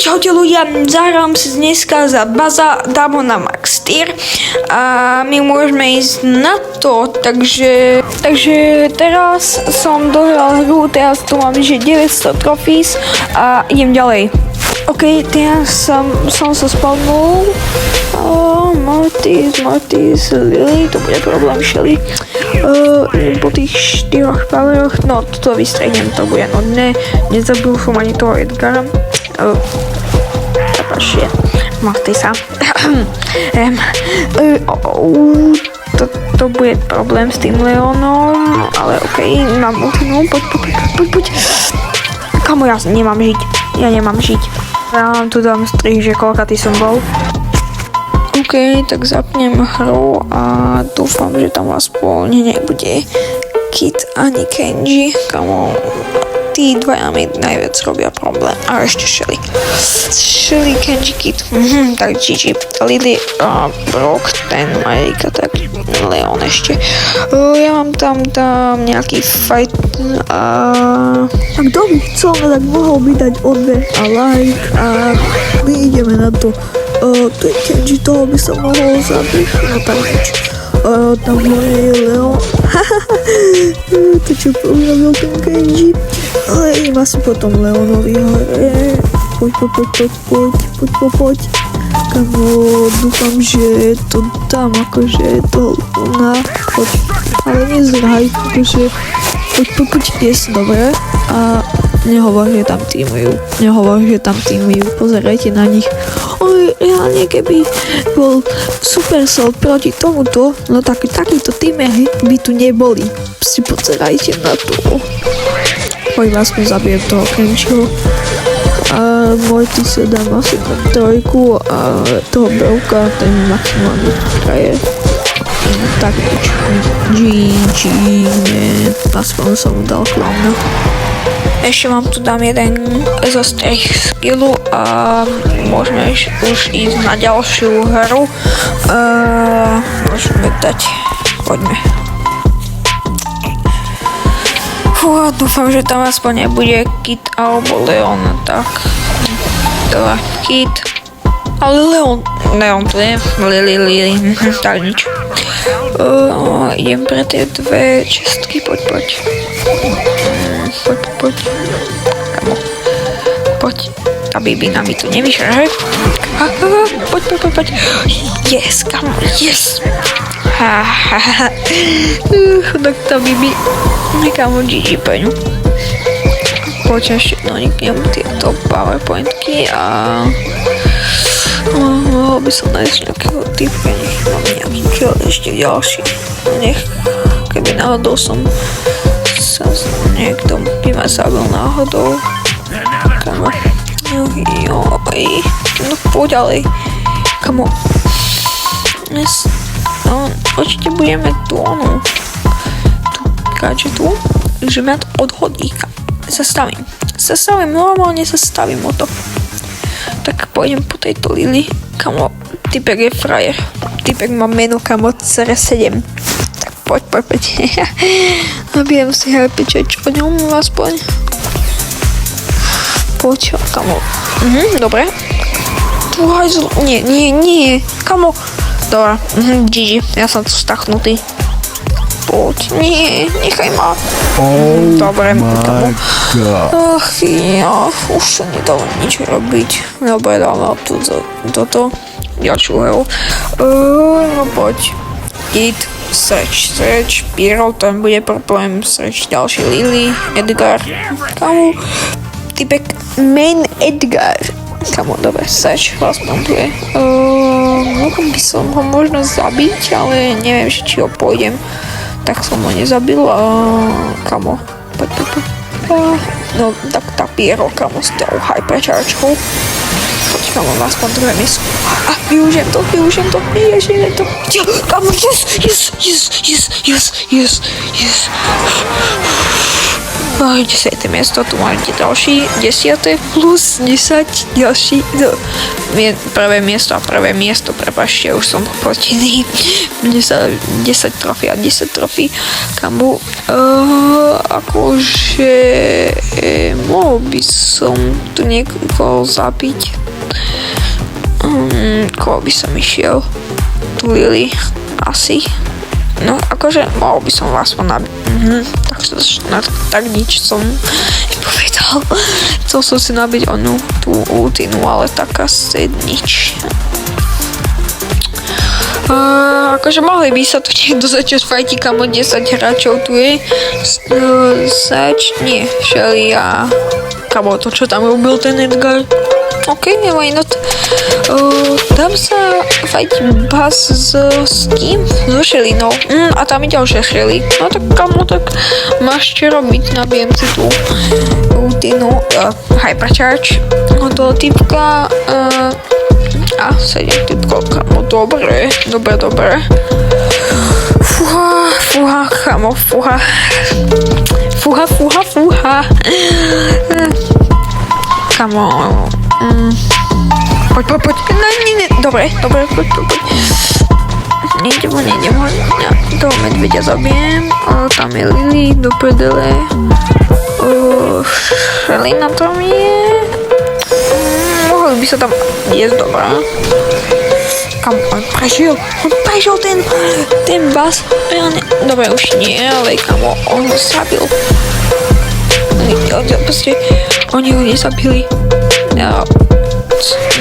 Čaute ľudia, zahrám si dneska za Baza, dám ho na max tier a my môžeme ísť na to, takže teraz som dohral hru, teraz tu mám že 900 trofís a idem ďalej. OK, teraz som sa spawnul. Mortis, Lily, to bude problém, Shelly. Po tých 4 poweroch, no toto vystrihnem, to bude nudné. Nezabil som ani toho Edgara. Prepačte, Mortisa. To bude problém s tým Leonom, ale OK, mám ultinu, poď. Kamo, ja nemám žiť. Ja vám tu dám strih, že koľkatý som bol. OK, tak zapnem hru a dúfam, že tam aspoň nebude Kit ani Kenji. Kamo, tí dvaja mi najviac robia problém. A ešte Shelly. Shelly, Kenji, Kit. Tak GG. Lily a Brock, ten Marika, tak Leon ešte. Ja mám tam nejaký fight a kto by chcel, tak mohol by dať odber a like a my ideme na to. To je Kenji, toho by som mohol zabiť. No tak nič. Tam je Leon. To čo urobil ten Kenji. Ale im asi potom Leonovi hore. Poď. Kamo, dúfam, že to dám akože do Luna. Poď. Ale nezrhaj, akože poď, yes, dobre. A nehovor, že tam týmujú. Pozerajte na nich. Reálne, keby bol Supercell proti tomuto, no takýto týmy by tu neboli. Si pozerajte na to. Poď vás mi zabijem toho Kenjiho. A Mortis sa dám asi na 3 a toho Brocka, ten maximálny frajer. Tak nič. GG, aspoň som mu dal klauna. Ešte vám tu dám jeden zo strech skillu a môžeme už ísť na ďalšiu hru. Môžeme dať, poďme. Dúfam, že tam aspoň nebude Kit alebo Leon, tak. Dobra, Kit. Ale Leon to je, Lily, tak nič. Idem pre tie dve čestky, poď. Kamo, poď. Tá bibina mi tu nevyšla, že? Poď. Yes, kamo, yes. Chudok tá bibi. Kamo, GG, poďu. Poď ešte doniknem tieto powerpointky a mohol by som nájsť nejakého typka, nech mám nejaký kill ešte ďalší. Nech, keby náhodou som sa niekto by ma zabil náhodou. Kamo. Joj. No poď ďalej. Kamo. Dnes, no, určite budeme tu, káže tu, že ma to odhodí. Zastavím, normálne zastavím o to. Tak pôjdem po tejto Lily. Kamo, typek je frajer. Typek má meno, kamo, CR7. Tak poď. Nabijem si herpičeč o ňom aspoň. Poď, kamo. Dobre. Nie. Kamo. Dobre, GG. Ja som tu stachnutý. Poď. Nie, nechaj ma. Dobre, kamo. Už sa nedalo nič robiť. Dobre, dáme tu toto. Ďalšiu hru. No poď. Kit, search, Pyro, tam bude problém, search ďalší Lily, Edgar. Kamo, typek main Edgar. Kamo, dobre, search, aspoň tu je. Mohol by som ho možno zabiť, ale neviem, či ho pôjdem. Tak som ho nezabil. Kamo, poď. No, tak tá Pyro, kamo, s tou hyperchargekou. Poď, kamo, aspoň druhé miesto. Využijem to. Kamo, yes. 10. miesto, tu máte ďalší, 10. plus 10, ďalší, prvé miesto, prepáčte, už som potiný. 10 trofí, kamu, akože mohol by som tu niekoho zabiť. Koho by som išiel? Tu Lily, asi. No, akože mohol by som vás nabiť. Tak nič som nepovedal. Chcel som si nabiť tú ultinu, ale tak asi nič. Akože mohli by sa tu niekto začať fajtiť, kamo 10 hráčov tu je. Shelly a kamo to, čo tam robil ten Edgar. OK, why not? Dám sa fajtiť Buzz s kým? So Shellynou. A tam je ďalšia Shelly. No tak kamo, tak máš čo robiť, nabijem si tú ultinu Hypercharge od toho typka a 7 typkov, kamo, dobre. Fúha, kamo, fúha. Kamo, poď. Ne, dobre, poď. Nejdem ho. Toho medveďa zabijem. Tam je Lily, do prdele. Shelly na tom je. Mohol by sa tam jesť, dobrá. Kam on prežil ten Buzz. Dobre, už nie, ale kamo, on ho zabil. Oni ho nezabili.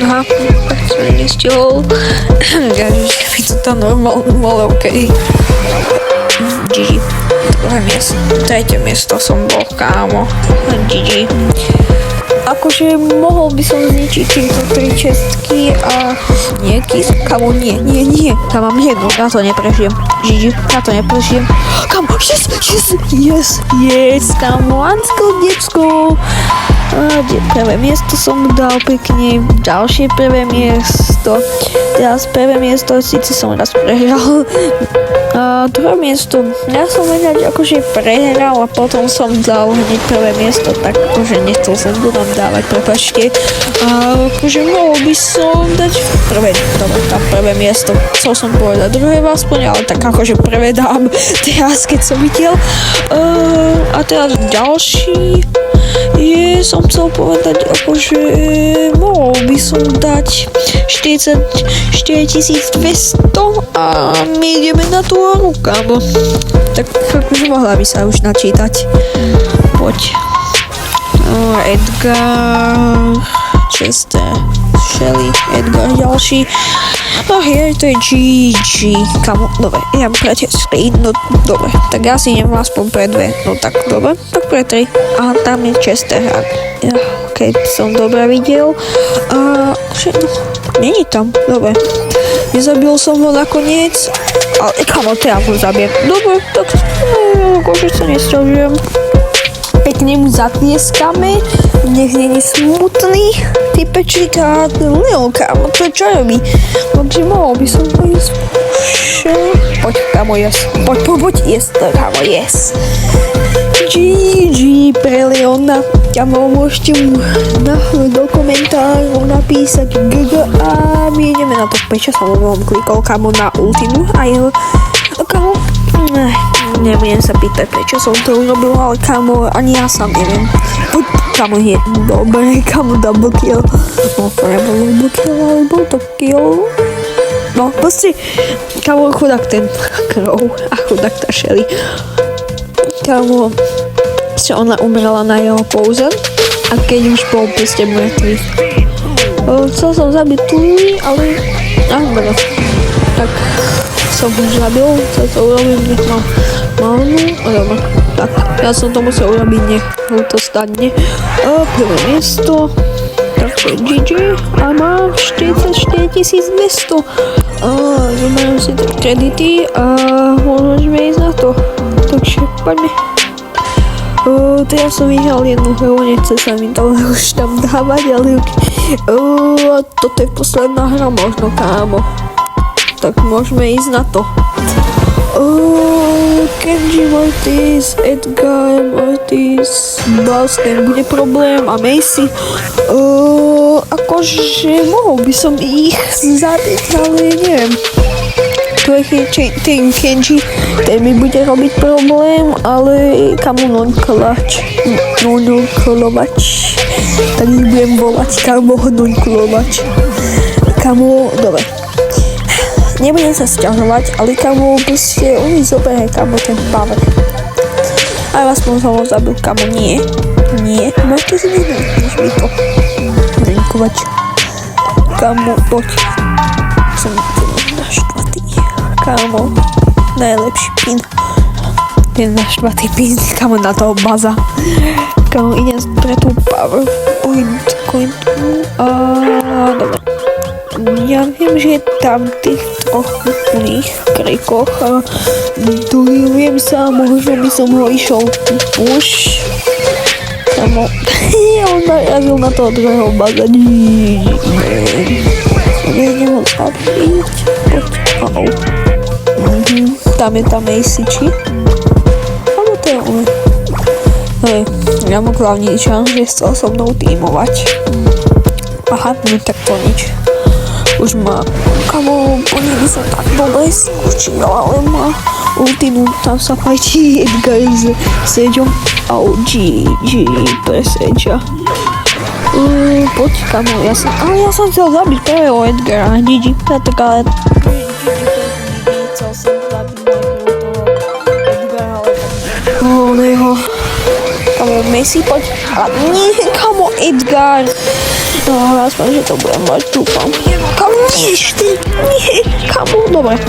Aha, tak som nestihol. Ja by to tam normálne, ale okej. GG. Tretie miesto som bol, kámo. GG. Akože mohol by som zničiť týmto 3 čestky a nejaký, kamo, nie. Tam mám jednu, ja to neprežijem. GG, ja to neprežijem. Kamo, yes, kamo, let's prvé miesto som dal pekne, ďalšie prvé miesto, teraz prvé miesto, síce som raz prehral, a druhé miesto, ja som vedať akože prehral a potom som dal hneď prvé miesto, tak akože nechcel som to tam dávať, prepáčte, a akože mohol by som dať prvé miesto, chcel som povedať druhé aspoň, ale tak akože prvé dám teraz, keď som videl, a teraz ďalší som chcel povedať, akože mohol by som dať 44 200 a my ideme na tú horu, kámo. Tak akože mohla by sa už načítať. Poď. Edgar, Chester, Shelly, Edgar ďalší. To je GG, kamo, dobre, ja pre 3, no dobre, tak ja si nemám aspoň pre 2, no tak dobre, tak pre 3, a tam je Chester, keď som dobre videl, není tam, dobre, nezabil som ho nakoniec, ale kamo, teraz ho zabijem, dobre, tak akože sa nesťažujem. Pekne mu zatlieskame, nech není smutný, typečík a Lil, kámo, to čo robí? Takže mohol by som to ísť. Poď, kámo, yes. Poď, yes, kámo, yes. GG pre Leona. Kámo, môžete mu do komentárov napísať GG a my ideme na to, prečo som ho klikol, kámo, na ultinu a jeho, kámo, nebudem sa pýtať, prečo som to urobil, ale kámo, ani ja sám neviem. Kámo, je dobre, kámo, double kill. No, to nebol double kill, ale bol to kill. No, proste, kámo, chudák ten Crow a chudák tá Shelly. Kámo, ona umrela na jeho pouze a keď už bol proste mŕtvy. Chcel som zabiť tu, ale tak som už zabil, chcel to urobiť, nech mám malú, dobre, tak, ja som to musel urobiť, nech to stane. Prvé miesto, takže GG, a mám 44 200. Vyberám si tie kredity a môžeme ísť na to, takže poďme. Teraz som vyhral jednu hru, nechce sa mi to už tam dávať, ale toto je posledná hra možno, kámo. Tak môžeme ísť na to. Kenji Mortis, Edgar Mortis, Buzz, ten bude problém a Macy. Akože že mohol by som ich zabiť, ale neviem. Ten Kenji, ten mi bude robiť problém, ale kamo nonkulovač. Tak ich budem volať kamo nonkulovač. Kamo, dobre. Nebudem sa sťažovať, ale kamo, proste on mi zoberie kamo ten power. Ale aspoň som ho zabil, kamo, nie. Máte si než mi to drinkovať. Kamo, poď. Som naštvatý. Kamo, najlepší pin. Ten naštvatý pin, kamo, na toho baza. Kamo, idem pre tú PowerPoint. Dobre. Ja viem, že je tam tých troch úplných krikoch a dojujem sa, možno by som ho išiel push. Kamo, on narazil na toho druhého baza. Nejdem ho zabiť. Poď, tam je tam ACči. Alebo to je on. Hej, ja mu klavničam, že chcel so mnou tímovať. Aha, no tak to nič. Už má, kamo, po nej by som tak dobre si učil, ale má ultinu, tam sa fajčí Edgar s Sageom. GG pre Sagea. Poď, kamo, ja som chcel zabiť prvého Edgara, GG, tak ale chcel som zabiť toho Edgara, ale oného, kamo, Messi, poď, ale nie, kamo, Edgar. No, aspoň, že to budem mať, dúfam. Kamo, nie, kamo, dobre.